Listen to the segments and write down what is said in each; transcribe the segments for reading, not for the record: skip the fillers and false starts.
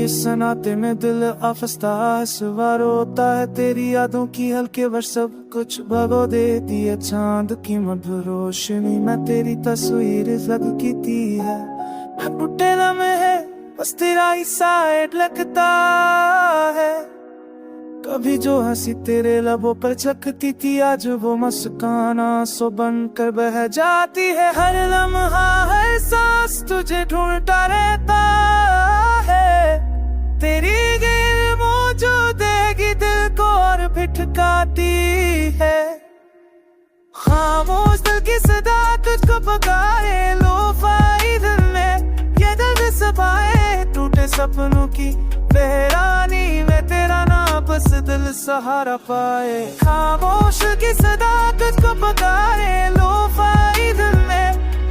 ये सनाते में दिल आफस्ता सवार होता है तेरी यादों की हल्के वर्ष सब कुछ भगो देती है चांद की मधुर रोशनी में तेरी तस्वीर लगती थी है टूटे लम्हे है बस तेरा ही साइड लगता है कभी जो हंसी तेरे लबों पर चखती थी आज वो मुस्काना सो बनकर बह जाती है हर लम्हा हर सांस तुझे ढूंढता रहता है तेरी गिर मौजूद देगी दिल को और भिटकाती है खामोश दिल की सदा तुझको पकाए लो फाइदल में ये दर्द सबाए टूटे सपनों की बहरानी में तेरा नाम बस दिल सहारा पाए खामोश की सदा तुझको पकाए लो फाइदल में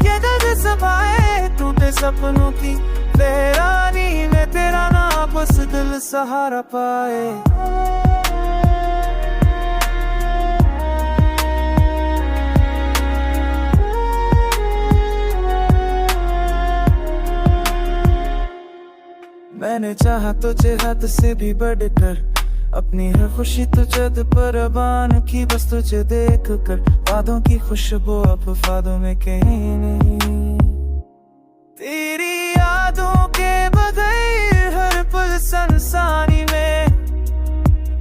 ये दर्द सबाए टूटे सपनों की बहरानी में तेरा नाम बस दिल सहारा पाए मैंने चाहा तुझे हद से भी बढ़कर अपनी हर खुशी तुझे परवान की बस तुझे देख कर वादों की खुशबू अब वादों में कहीं नहीं तेरी यादों के बगैर हर पल संसारी में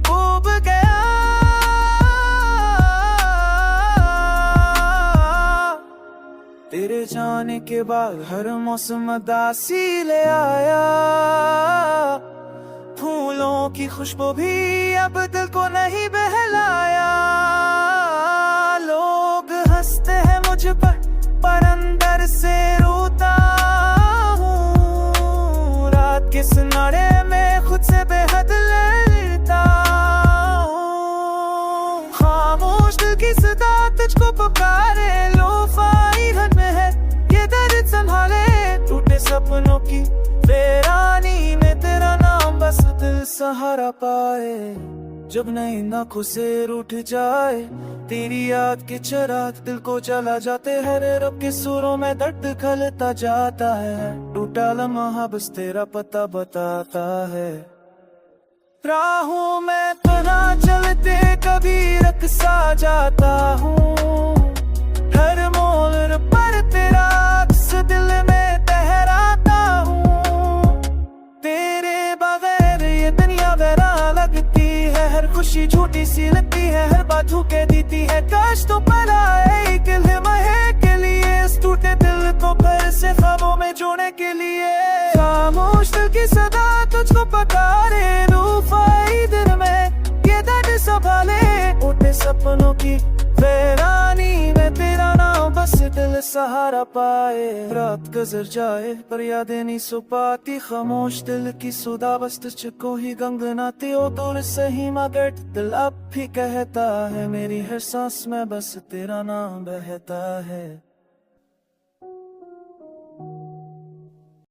डूब गया तेरे जाने के बाद हर मौसम उदासी ले आया फूलों की खुशबू भी अब दिल को नहीं बहलाया लोग हंसते हैं मुझ पर अंदर से रोता हूँ रात के सुनारे में खुद से बेहद लड़ता हूँ खामोश दिल की सदा तुझको पुकारे लो फाइदल में है ये दर्द संभाले टूटे सपनों की वीरानी में तेरा नाम बस दिल सहारा पाए जब नई आँखों से रूठ जाए तेरी याद के चिराग दिल को जला जाते हैं रब के सुरों में दर्द खलता जाता है टूटा लम्हा बस तेरा पता बताता है राहों में तो ना चलते कभी रक्सा जाता हूँ हर मोड़ पर तेरा अक्स दिल में तहराता हूँ तेरे बगैर ये दुनिया वैरा लगती है हर खुशी झूठी सी लगती है हर बात धोखे देती है काश तो पल आए एक लम्हे के लिए इस टूटे दिल को फिर से ख्वाबों में जोड़ने के लिए खामोश दिल की सदा तुझको पकारे लो फाइदल में ये दर्द संभाले उठे सपनों की वीरानी में तेरा नाम बस दिल सहारा पाए रात गुजर जाए पर यादें नहीं सो पाती खामोश दिल की सुधा बस तुझको ही गंगनाती ओ दूर सही मगर दिल अब भी कहता है मेरी हर सांस में बस तेरा नाम बहता है।